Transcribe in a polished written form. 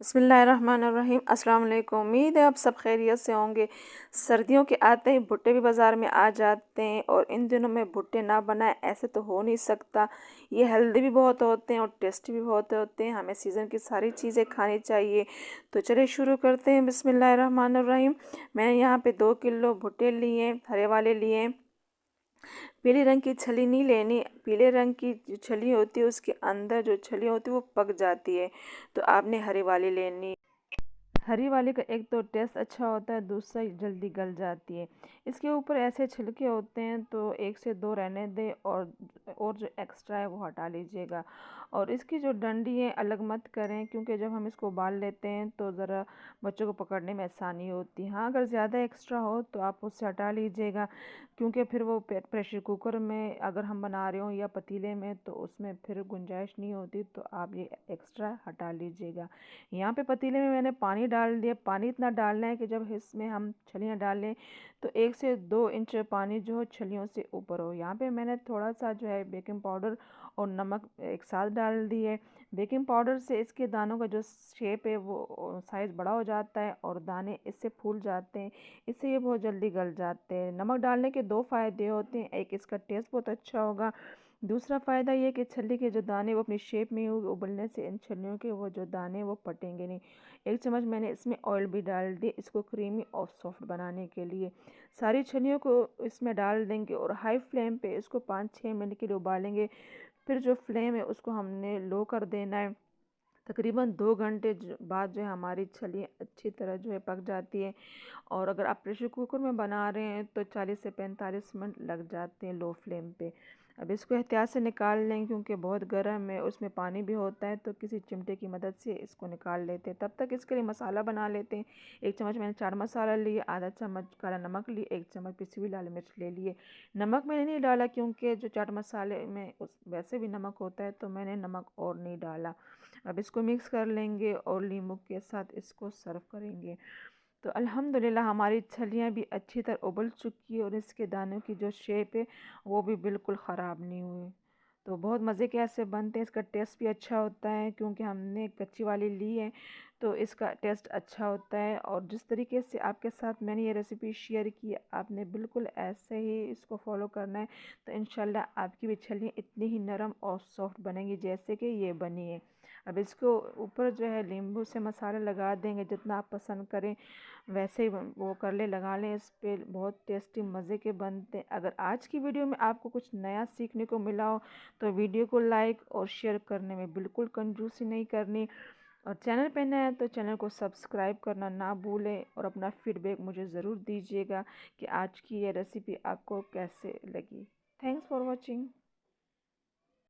बिस्मिल्लाहिर्रहमानिर्रहीम। अस्सलाम वालेकुम। उम्मीद है आप सब खैरियत से होंगे। सर्दियों के आते ही भुट्टे भी बाज़ार में आ जाते हैं और इन दिनों में भुट्टे ना बनाए ऐसे तो हो नहीं सकता। ये हेल्दी भी बहुत होते हैं और टेस्टी भी बहुत होते हैं। हमें सीज़न की सारी चीज़ें खानी चाहिए। तो चलिए शुरू करते हैं। बिस्मिल्लाहिर्रहमानिर्रहीम। मैंने यहाँ पे 2 किलो भुट्टे लिए, हरे वाले लिए। पीले रंग की छली नहीं लेनी। पीले रंग की जो छली होती है उसके अंदर जो छली होती है वो पक जाती है, तो आपने हरी वाली लेनी। हरी वाली का एक तो टेस्ट अच्छा होता है, दूसरा जल्दी गल जाती है। इसके ऊपर ऐसे छिलके होते हैं तो 1 से 2 रहने दें और जो एक्स्ट्रा है वो हटा लीजिएगा। और इसकी जो डंडी है अलग मत करें, क्योंकि जब हम इसको उबाल लेते हैं तो ज़रा बच्चों को पकड़ने में आसानी होती है। हाँ, अगर ज़्यादा एक्स्ट्रा हो तो आप उससे हटा लीजिएगा, क्योंकि फिर वो प्रेशर कुकर में अगर हम बना रहे हो या पतीले में तो उसमें फिर गुंजाइश नहीं होती, तो आप ये एक्स्ट्रा हटा लीजिएगा। यहाँ पे पतीले में मैंने पानी डाल दिया। पानी इतना डालना है कि जब इसमें हम छलियाँ डालें तो 1 से 2 इंच पानी जो हो छलियों से ऊपर हो। यहाँ पे मैंने थोड़ा सा जो है बेकिंग पाउडर और नमक एक साथ डाल दिए। बेकिंग पाउडर से इसके दानों का जो शेप है वो साइज़ बड़ा हो जाता है और दाने इससे फूल जाते हैं। इससे ये बहुत जल्दी गल जाते हैं। नमक डालने के 2 फ़ायदे होते हैं। एक, इसका टेस्ट बहुत अच्छा होगा। दूसरा फ़ायदा ये कि छल्ली के जो दाने वो अपनी शेप में उबलने से इन छल्लियों के वो जो दाने वो फटेंगे नहीं। 1 चम्मच मैंने इसमें ऑयल भी डाल दी इसको क्रीमी और सॉफ्ट बनाने के लिए। सारी छलियों को इसमें डाल देंगे और हाई फ्लेम पे इसको 5-6 मिनट के लिए उबालेंगे। फिर जो फ्लेम है उसको हमने लो कर देना है। तकरीबन 2 घंटे बाद जो है हमारी छलियाँ अच्छी तरह जो है पक जाती है। और अगर आप प्रेशर कुकर में बना रहे हैं तो 40 से 45 मिनट लग जाते हैं लो फ्लेम पे। अब इसको एहतियात से निकाल लें, क्योंकि बहुत गर्म है, उसमें पानी भी होता है, तो किसी चिमटे की मदद से इसको निकाल लेते हैं। तब तक इसके लिए मसाला बना लेते हैं। 1 चम्मच मैंने चाट मसाला लिए, आधा चम्मच काला नमक लिए, 1 चम्मच पिसी हुई लाल मिर्च ले लिए। नमक मैंने नहीं डाला क्योंकि जो चाट मसाले में उस वैसे भी नमक होता है, तो मैंने नमक और नहीं डाला। अब इसको मिक्स कर लेंगे और नींबू के साथ इसको सर्व करेंगे। तो अल्हम्दुलिल्लाह हमारी छलियाँ भी अच्छी तरह उबल चुकी है और इसके दानों की जो शेप है वो भी बिल्कुल ख़राब नहीं हुई। तो बहुत मज़े के ऐसे बनते हैं। इसका टेस्ट भी अच्छा होता है क्योंकि हमने कच्ची वाली ली है, तो इसका टेस्ट अच्छा होता है। और जिस तरीके से आपके साथ मैंने ये रेसिपी शेयर की, आपने बिल्कुल ऐसे ही इसको फॉलो करना है, तो इंशाल्लाह आपकी भी छलियाँ इतनी ही नरम और सॉफ्ट बनेंगी जैसे कि ये बनी है। अब इसको ऊपर जो है नींबू से मसाला लगा देंगे, जितना आप पसंद करें वैसे ही वो कर ले, लगा लें। इस पे बहुत टेस्टी मज़े के बनते हैं। अगर आज की वीडियो में आपको कुछ नया सीखने को मिला हो तो वीडियो को लाइक और शेयर करने में बिल्कुल कंजूसी नहीं करनी। और चैनल पे नया है तो चैनल को सब्सक्राइब करना ना भूलें और अपना फीडबैक मुझे ज़रूर दीजिएगा कि आज की ये रेसिपी आपको कैसे लगी। Thanks for watching.